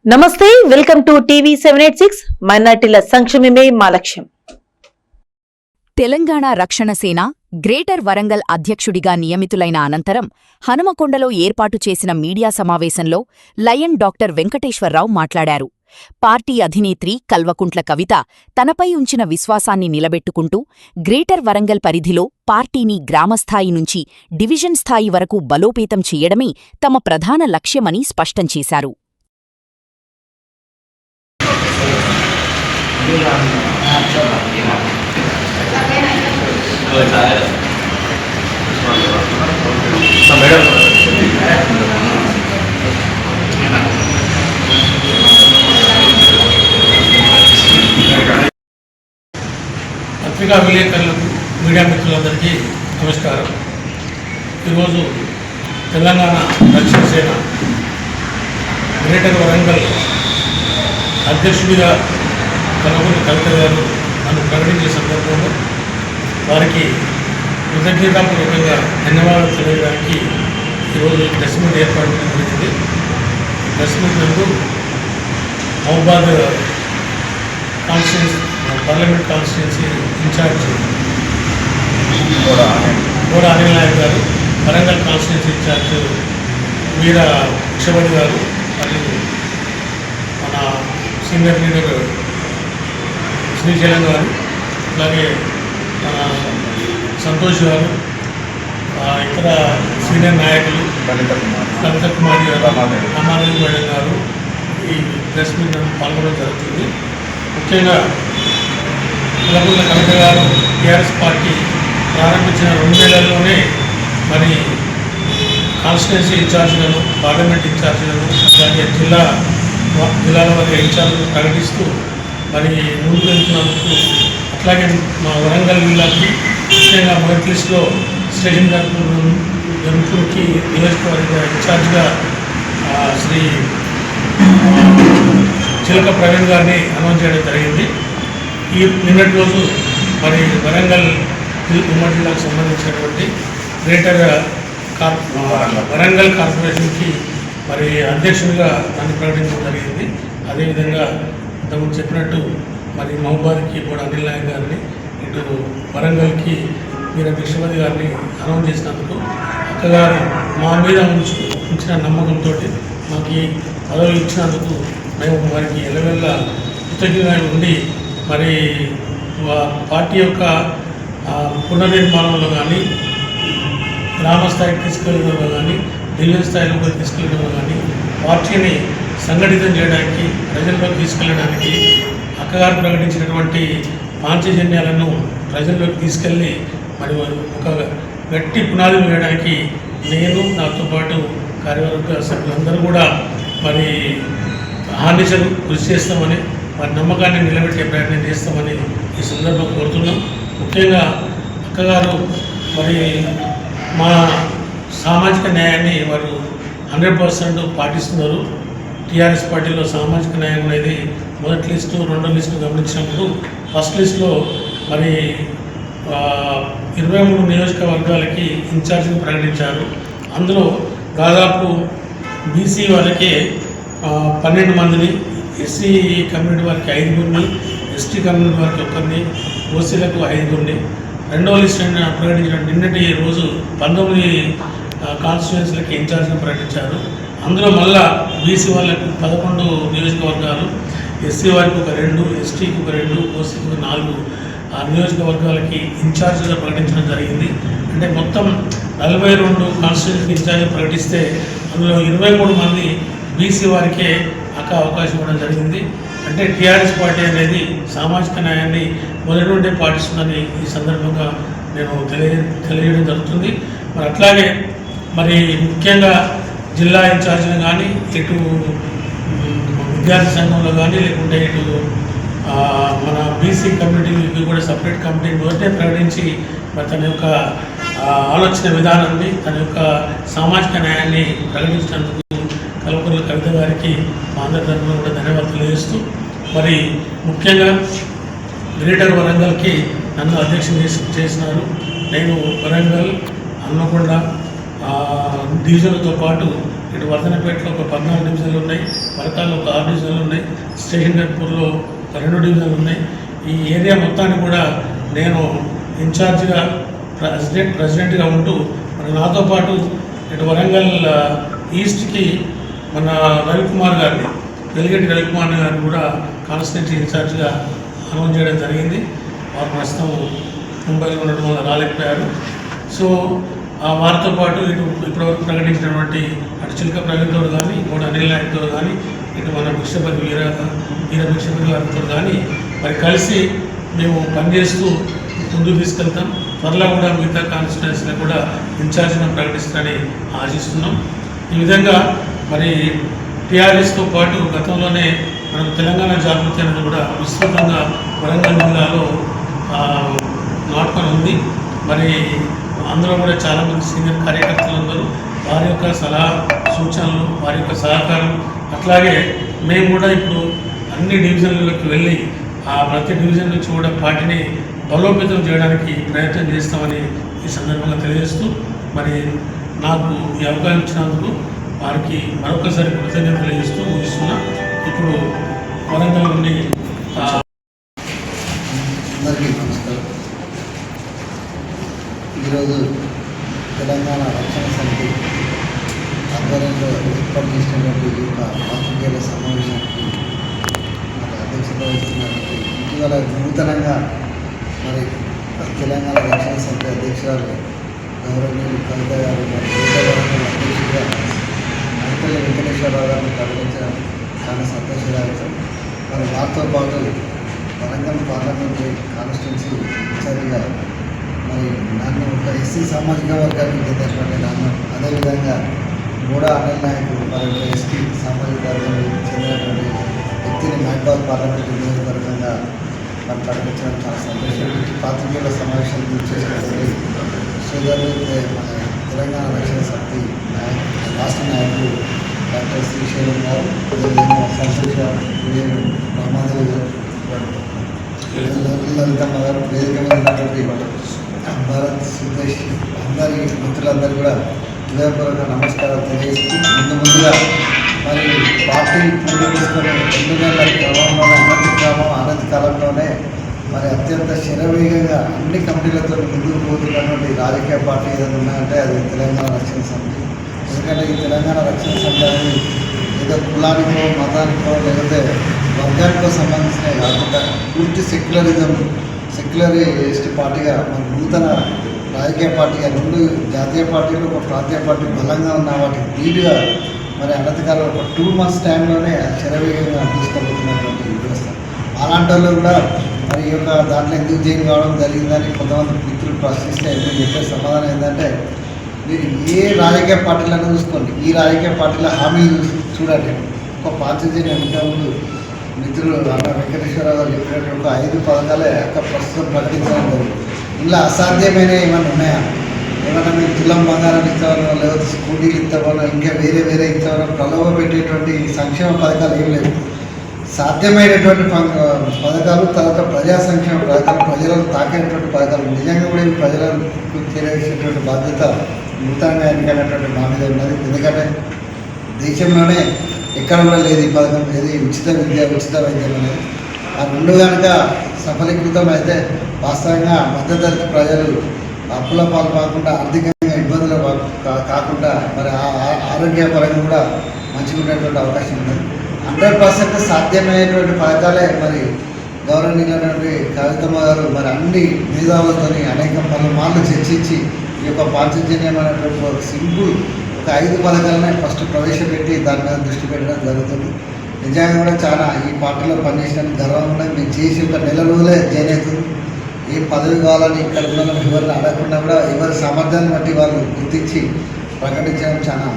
నమస్తే, welcome to TV 786. మైనార్టీల సంక్షేమమే మా లక్ష్యం. తెలంగాణ రక్షణ సేన గ్రేటర్ వరంగల్ అధ్యక్షుడిగా నియమితులైన అనంతరం హనుమకొండలో ఏర్పాటు చేసిన మీడియా సమావేశంలో లయన్ డాక్టర్ వెంకటేశ్వరరావు మాట్లాడారు. పార్టీ అధినేత్రి కల్వకుంట్ల కవిత తనపై ఉంచిన విశ్వాసాన్ని నిలబెట్టుకుంటూ గ్రేటర్ వరంగల్ పరిధిలో పార్టీని గ్రామస్థాయి నుంచి డివిజన్ స్థాయి వరకు బలోపేతం చేయడమే తమ ప్రధాన లక్ష్యమని స్పష్టం చేశారు. పత్రికా విలేకరులకు, మీడియా మిత్రులందరికీ నమస్కారం. ఈరోజు తెలంగాణ రక్షణ సేన గ్రేటర్ వరంగల్ అధ్యక్షుడిగా కల్వకుంట్ల కవిత గారు నన్ను ప్రకటించే సందర్భంలో వారికి కృతజ్ఞతాపూర్వకంగా ధన్యవాదాలు తెలియడానికి ఈరోజు ప్రెస్ మీట్ ఏర్పాటు జరిగింది. ప్రెస్ మీట్ నందు Mahabubabad constituency parliament constituency incharge Goda Anil Naik గారు, వరంగల్ కాన్స్టిట్యున్సీ ఇన్ఛార్జ్ వీర విక్షపతి గారు, మరియు మన సీనియర్ లీడర్ శ్రీశైలం గారు, అలాగే మన సంతోష్ గారు, ఇతర సీనియర్ నాయకులు కవిత కుమారి గారు, రామారావు మేడం గారు ఈ ప్రెస్ మీట్ పాల్గొనడం జరుగుతుంది. ముఖ్యంగా కల్వకుంట్ల కవిత గారు టీఆర్ఎస్ పార్టీ ప్రారంభించిన 2 నెలల్లోనే మరి కాన్స్టిట్యున్సీ ఇన్ఛార్జీలను, పార్లమెంట్ ఇన్ఛార్జీలను, అలాగే జిల్లాల వారి ఇన్ఛార్జీలను ప్రకటిస్తూ మరి ముందుకు వెళ్తున్నందుకు, అట్లాగే మా వరంగల్ జిల్లాకి ముఖ్యంగా మొదటి లిస్టులో స్టేషన్ గన్పూర్కి నియోజకవర్గ ఇన్ఛార్జ్గా శ్రీ చిలక ప్రవీణ్ గారిని అనౌన్స్ చేయడం జరిగింది. నిన్నటి రోజు మరి వరంగల్ ఉమ్మడి జిల్లాకు సంబంధించినటువంటి గ్రేటర్ వరంగల్ కార్పొరేషన్కి మరి అధ్యక్షుడిగా నన్ను ప్రకటించడం జరిగింది. అదేవిధంగా ఇంతకుముందు చెప్పినట్టు మరి మహబూబాద్కి కూడా అనిల్ నాయక్ గారిని, ఇటు వరంగల్కి వీర విక్షపతి గారిని అనౌన్స్ చేసినందుకు అక్కగారు మా మీద ఉంచిన నమ్మకంతో మాకు ఈ పదవులు ఇచ్చినందుకు మేము వారికి ఎల్లవెల్ల కృతజ్ఞతగా ఉండి మరి పార్టీ యొక్క పునర్నిర్మాణంలో కానీ, గ్రామ స్థాయికి తీసుకెళ్ళడంలో కానీ, డివిజన్ స్థాయిలో కూడా తీసుకెళ్ళడంలో కానీ, పార్టీని సంఘటితం చేయడానికి, ప్రజల్లోకి తీసుకెళ్ళడానికి అక్కగారు ప్రకటించినటువంటి పాంచజన్యాలను ప్రజల్లోకి తీసుకెళ్ళి మరి ఒక గట్టి పునాదులు వేయడానికి నేను, నాతో పాటు కార్యవర్గ సభ్యులందరూ కూడా మరి ఆనిశలు కృషి చేస్తామని, వారి నమ్మకాన్ని నిలబెట్టే ప్రయత్నం చేస్తామని ఈ సందర్భంగా కోరుతున్నాం. ముఖ్యంగా అక్కగారు మరి మా సామాజిక న్యాయాన్ని వారు 100% పాటిస్తున్నారు. టీఆర్ఎస్ పార్టీలో సామాజిక న్యాయం అనేది మొదటి లిస్టు, 2వ లిస్టు గమనించినప్పుడు ఫస్ట్ లిస్టులో మరి 23 నియోజకవర్గాలకి ఇన్ఛార్జిని ప్రకటించారు. అందులో దాదాపు బీసీ వాళ్ళకే 12 మందిని, ఎస్సీ కమ్యూనిటీ వారికి 5గురిని, ఎస్టీ కమ్యూనిటీ వారికి 1 ఓసీలకు 5గురిని, 2వ లిస్టు ప్రకటించిన నిన్నటి రోజు 19 కాన్స్టిట్యున్సీలకి ఇన్ఛార్జిని ప్రకటించారు. అందులో మళ్ళా బీసీ వాళ్ళకు 11 నియోజకవర్గాలు, ఎస్సీ వారికి 2, ఎస్టీకి 2, ఓసీకి 4 నియోజకవర్గాలకి ఇన్ఛార్జిగా ప్రకటించడం జరిగింది. అంటే మొత్తం 42 కాన్స్టిట్యున్సీకి ఇన్ఛార్జి ప్రకటిస్తే అందులో 23 మంది బీసీ వారికే అవకాశం ఇవ్వడం జరిగింది. అంటే టీఆర్ఎస్ పార్టీ అనేది సామాజిక న్యాయాన్ని మొదటి నుండే పాటిస్తుందని ఈ సందర్భంగా నేను తెలియజేయడం జరుగుతుంది. మరి అట్లాగే మరి ముఖ్యంగా జిల్లా ఇన్ఛార్జీలు కానీ, ఇటు విద్యార్థి సంఘంలో కానీ, లేకుంటే ఇటు మన బీసీ కమ్యూనిటీకి కూడా సపరేట్ కమిటీని మొదటే ప్రకటించి మరి తన యొక్క ఆలోచన విధానాన్ని, తన యొక్క సామాజిక న్యాయాన్ని ప్రకటించినందుకు కల్వకుంట్ల కవిత గారికి మా అందరి తరఫున కూడా ధన్యవాదాలు తెలియజేస్తూ, మరి ముఖ్యంగా గ్రేటర్ వరంగల్కి నన్ను అధ్యక్షుని చేసినారు. నేను వరంగల్, హన్మకొండ డివిజన్లతో పాటు ఇటు వర్ధనపేటలో ఒక 14 డివిజన్లు ఉన్నాయి, వరకాల్లో ఒక 6 డివిజన్లు ఉన్నాయి, స్టేషన్ గన్పూర్లో ఒక 2 డివిజన్లు ఉన్నాయి. ఈ ఏరియా మొత్తాన్ని కూడా నేను ఇన్ఛార్జిగా ప్రెసిడెంట్గా ఉంటూ మరి నాతో పాటు ఇటు వరంగల్ ఈస్ట్కి మన రవికుమార్ గారిని, వెలిగంటి రవికుమార్ గారిని కూడా కాన్స్టిట్యూన్సీ ఇన్ఛార్జిగా అనౌన్స్ చేయడం జరిగింది. వారు ప్రస్తుతం ముంబైలో ఉండడం వల్ల రాలేకపోయారు. సో వారితో పాటు ఇటు ఇప్పటివరకు ప్రకటించినటువంటి అటు చిలక ప్రవీణ్తో కానీ, ఇంకోటి అనిల్ నాయక్తో కానీ, ఇటు మన భిక్షపతి వీర భిక్షపతి గారితో కానీ మరి కలిసి మేము పనిచేస్తూ ముందుకు తీసుకెళ్తాం. త్వరలో కూడా మిగతా కాన్స్టిట్యున్సీని కూడా ఇన్ఛార్జిగా ప్రకటిస్తారని ఆశిస్తున్నాం. ఈ విధంగా మరి టీఆర్ఎస్తో పాటు గతంలోనే మనకు తెలంగాణ జాగృతి అనేది కూడా విస్తృతంగా వరంగల్ జిల్లాలో నాటకం ఉంది. మరి అందులో కూడా చాలామంది సీనియర్ కార్యకర్తలందరూ వారి యొక్క సలహా సూచనలు, వారి యొక్క సహకారం, అట్లాగే మేము కూడా ఇప్పుడు అన్ని డివిజన్లలోకి వెళ్ళి ఆ ప్రతి డివిజన్ నుంచి కూడా పార్టీని బలోపేతం చేయడానికి ప్రయత్నం చేస్తామని ఈ సందర్భంగా తెలియజేస్తూ మరి నాకు ఈ అవకాశం ఇచ్చినందుకు వారికి మరొకసారి కృతజ్ఞతలు తెలియజేస్తూ ముగిస్తున్నా. ఇప్పుడు వరంగల్ నుండి అందరికీ నమస్కారం. ఈరోజు తెలంగాణ రక్షణ సమితి ఆధ్వర్యంలో ఏర్పాటు చేసినటువంటి ఈ యొక్క పాత్రికేయుల సమావేశానికి మరి అధ్యక్షత వహిస్తున్నటువంటి ఇటీవల నూతనంగా మరి తెలంగాణ రక్షణ సమితి అధ్యక్షురాలు గౌరవనీయులు కవిత గారు మరి అధ్యక్షుడిగా అంకల్లి వెంకటేశ్వరరావు గారిని ప్రకటించడం చాలా సంతోషదాయకం. మరి వారితో పాటు వరంగల్ పార్లమెంటరీ కాన్స్టిట్యున్సీ ఇన్ఛార్జిగా మరి నన్ను ఒక ఎస్సీ సామాజిక వర్గానికి చెందినటువంటి నన్ను, అదేవిధంగా కూడా అనిల్ నాయకుడు మరి ఒక ఎస్టీ సామాజిక వర్గానికి చెందినటువంటి వ్యక్తిని మహబాద్ పార్లమెంటరీ నియోజకవర్గంగా మరి ప్రకటించడం చాలా సంతోషం. పాత్రికేయుల సమావేశం చేసినటువంటి సోదరులు మన తెలంగాణ రక్షణ సమితి రాష్ట్ర నాయకులు డాక్టర్ శ్రీశైలం గారు, సంతోష రమాదేవి గారు, లలితమ్మ గారు, వేదిక మీద ఉన్నటువంటి భారత్ సుదేశ్ అందరి మిత్రులందరూ కూడా హృదయపూర్వక నమస్కారాలు తెలియజేస్తూ ముందుగా మరి పార్టీ పూర్తి తీసుకొని 2 నెలల క్రమంలోనే అనతి కాలంలోనే మరి అత్యంత శరవేగంగా అన్ని కమిటీలతో ముందుకు పోతున్నటువంటి రాజకీయ పార్టీ ఏదైనా ఉన్నాయంటే అది తెలంగాణ రక్షణ సమితి. ఎందుకంటే ఈ తెలంగాణ రక్షణ సమితి అనేది ఏదో కులానికో మతానికో లేకపోతే వర్గానికో సంబంధించిన కాకుండా పూర్తి సెక్యులరిస్ట్ పార్టీగా మన నూతన రాజకీయ పార్టీగా 2 జాతీయ పార్టీలు, ఒక ప్రాంతీయ పార్టీ బలంగా ఉన్న వాటికి లీడ్గా మరి అనతికాలం ఒక 2 months టైంలోనే శరవేగంగా తీసుకెళ్తున్నటువంటి వ్యవస్థ. అలాంటి వాళ్ళు కూడా మరి ఈ యొక్క దాంట్లో ఎందుకు జైలు కావడం జరిగిందని కొంతమంది మిత్రులు ప్రశ్నిస్తే ఎందుకు చెప్పే సమాధానం ఏంటంటే, మీరు ఏ రాజకీయ పార్టీలను చూసుకోండి, ఈ రాజకీయ పార్టీల హామీలు చూడండి. ఒక పార్టీ ముందు మిత్రులు అన్న వెంకటేశ్వరరావు గారు చెప్పినట్టు ఒక 5 పథకాలే ప్రస్తుతం ప్రకటించడం జరిగింది. ఇలా అసాధ్యమైన ఏమైనా ఉన్నాయా? ఏమన్నా మీరు తులం బంగారం ఇస్తామనో, లేకపోతే స్కూటీలు ఇస్తామనో, ఇంకా వేరే ఇస్తామనో ప్రలోభ పెట్టేటువంటి సంక్షేమ పథకాలు ఏం లేవు. సాధ్యమైనటువంటి పథకాలు, తర్వాత ప్రజా సంక్షేమ పథకాలు, ప్రజలను తాకేటువంటి పథకాలు, నిజంగా కూడా ఇవి ప్రజలకు చేరేసేటువంటి బాధ్యత నూతనంగా ఎన్నికైనటువంటి మా మీద ఉన్నది. ఎందుకంటే దేశంలోనే ఎక్కడ కూడా లేదు ఈ పథకం, ఏది ఉచిత విద్య, ఉచిత వైద్యం అనేది. ఆ 2 కనుక సఫలీకృతం అయితే వాస్తవంగా మధ్యతరగతి ప్రజలు అప్పుల పాలు కాకుండా, ఆర్థికంగా ఇబ్బందులు కాకుండా మరి ఆరోగ్యపరంగా కూడా మంచిగా ఉండేటువంటి అవకాశం ఉన్నది. 100% సాధ్యమయ్యేటువంటి పథకాలే మరి గౌరవనీయులైనటువంటి కవితమ్మ గారు మరి అన్ని మేధావులతో అనేక మార్లు చర్చించి ఈ యొక్క పాంచజన్యమైనటువంటి ఒక సింపుల్ ఒక 5 పథకాలనే ఫస్ట్ ప్రవేశపెట్టి దాని మీద దృష్టి పెట్టడం జరుగుతుంది. నిజంగా కూడా చాలా ఈ పార్టీలో పనిచేసినందుకు గర్వం ఉన్నది. మేము చేసి ఒక 1 నెల రోజులే జాయిన్ అవుతుంది. ఏ పదవి కావాలని ఇక్కడ ఉన్న ఎవరిని అడగకుండా కూడా ఎవరి సామర్థ్యాన్ని బట్టి వాళ్ళు గుర్తించి ప్రకటించడం చాలా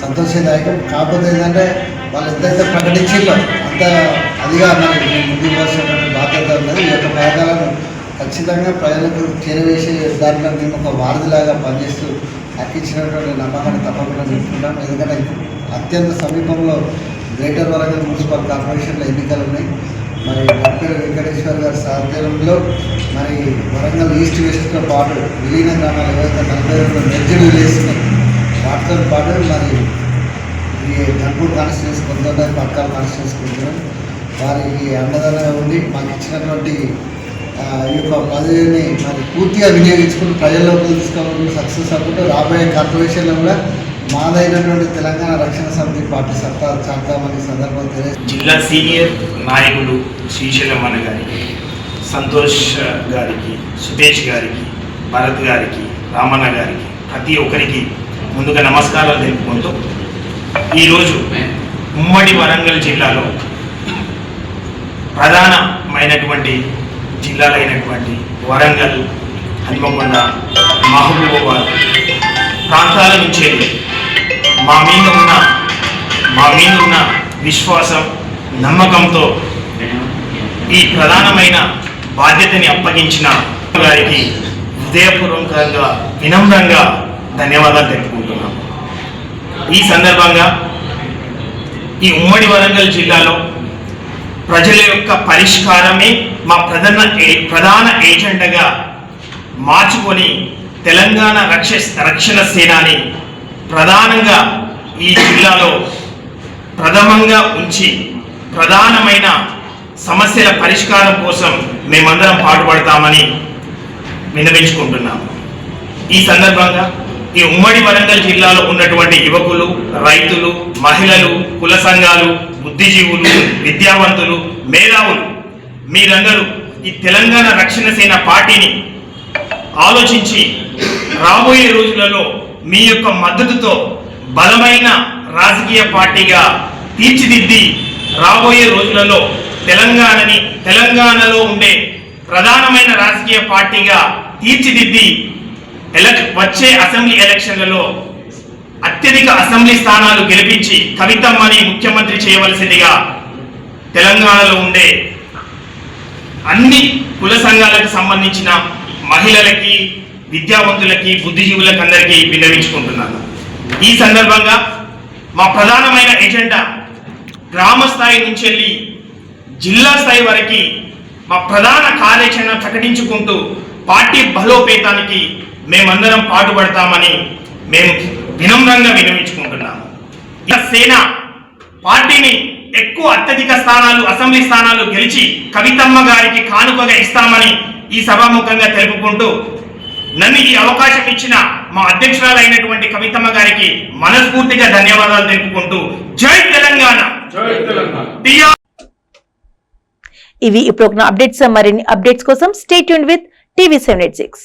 సంతోషదాయకం. కాకపోతే ఏంటంటే వాళ్ళు ఎంతైతే ప్రకటించిందో అంత అదిగా మనకి ముందుకు పోవాల్సినటువంటి బాధ్యత ఉన్నది. ఈ యొక్క పథకాలను ఖచ్చితంగా ప్రజలకు చేరవేసే దాంట్లో మేము ఒక వారధిలాగా పనిచేస్తూ అక్కించినటువంటి నమ్మకాన్ని తప్పకుండా నిలుపుకుంటాం. ఎందుకంటే అత్యంత సమీపంలో గ్రేటర్ వరంగల్ మున్సిపల్ కార్పొరేషన్లో ఎన్నికలు ఉన్నాయి. మరి డాక్టర్ వెంకటేశ్వర్ గారి సాధ్యంలో మరి వరంగల్ ఈస్ట్ వెస్ట్తో పాటు విలీన గ్రామాలు ఏవైతే 42 మెర్జ్డ్ విలేజ్ని వాటితో పాటు మరి ఈ గన్పూర్ కాన్స్టిట్యూన్స్ కొంతమంది పట్కాల కాన్స్టిట్యూన్స్ కొంటున్నాం. వారికి అండదండగా ఉండి మాకు ఇచ్చినటువంటి ఈ యొక్క పదవిని మరి పూర్తిగా వినియోగించుకుని ప్రజల్లోకి తీసుకోవాలని సక్సెస్ అవ్వకుండా రాబోయే కార్పొరేషన్లో కూడా మాదైనటువంటి తెలంగాణ రక్షణ సమితి పార్టీ సత్తా చాటుదామని సందర్భంగా తెలియజేస్తాం. జిల్లా సీనియర్ నాయకులు శ్రీశైలం అన్న గారికి, సంతోష్ గారికి, సుతేష్ గారికి, భరత్ గారికి, రామన్న గారికి, ప్రతి ఒక్కరికి ముందుగా నమస్కారాలు తెలుపుకుంటూ ఈరోజు ఉమ్మడి వరంగల్ జిల్లాలో ప్రధానమైనటువంటి జిల్లాలైనటువంటి వరంగల్, హన్మకొండ, మహబూబాబాద్ ప్రాంతాల నుంచి మా మీద ఉన్న విశ్వాసం, నమ్మకంతో ఈ ప్రధానమైన బాధ్యతని అప్పగించిన గారికి హృదయపూర్వకంగా వినమ్రంగా ధన్యవాదాలు తెలుపుకుంటున్నాం. ఈ సందర్భంగా ఈ ఉమ్మడి వరంగల్ జిల్లాలో ప్రజల యొక్క పరిష్కారమే మా ప్రధాన ఏజెండాగా మార్చుకొని తెలంగాణ రక్షణ సేనాని ప్రధానంగా ఈ జిల్లాలో ప్రథమంగా ఉంచి ప్రధానమైన సమస్యల పరిష్కారం కోసం మేమందరం పాటుపడతామని విన్నవించుకుంటున్నాము. ఈ సందర్భంగా ఈ ఉమ్మడి వరంగల్ జిల్లాలో ఉన్నటువంటి యువకులు, రైతులు, మహిళలు, కుల సంఘాలు, బుద్ధిజీవులు, విద్యావంతులు, మేధావులు మీరందరూ ఈ తెలంగాణ రక్షణ సేన పార్టీని ఆలోచించి రాబోయే రోజులలో మీ యొక్క మద్దతుతో బలమైన రాజకీయ పార్టీగా తీర్చిదిద్ది రాబోయే రోజులలో తెలంగాణలో ఉండే ప్రధానమైన రాజకీయ పార్టీగా తీర్చిదిద్ది వచ్చే అసెంబ్లీ ఎలక్షన్లలో అత్యధిక అసెంబ్లీ స్థానాలు గెలిపించి కవితమ్మని ముఖ్యమంత్రి చేయవలసిందిగా తెలంగాణలో ఉండే అన్ని కుల సంఘాలకు సంబంధించిన మహిళలకి, విద్యావంతులకి, బుద్ధిజీవులకు అందరికీ విన్నవించుకుంటున్నాను. ఈ సందర్భంగా మా ప్రధానమైన ఎజెండా గ్రామ స్థాయి నుంచి వెళ్ళి జిల్లా స్థాయి వరకు మా ప్రధాన కార్యాచరణ ప్రకటించుకుంటూ పార్టీ బలోపేతానికి మేమందరం పాటుపడతామని మేము వినమ్రంగా విన్నవించుకుంటున్నాము. సేన పార్టీని ఎక్కువ అత్యధిక స్థానాలు, అసెంబ్లీ స్థానాలు గెలిచి కవితమ్మ గారికి కానుకగా ఇస్తామని ఈ సభాముఖంగా తెలుపుకుంటూ నన్ను ఈ అవకాశం ఇచ్చిన మా అధ్యక్షురాలైనటువంటి కవితమ్మ గారికి మనస్ఫూర్తిగా ధన్యవాదాలు తెలుపుకుంటూ జై తెలంగాణ. ఇవి ఇప్పుడు అప్డేట్స్. మరిన్ని అప్డేట్స్ కోసం స్టే ట్యూన్డ్ విత్ TV 786.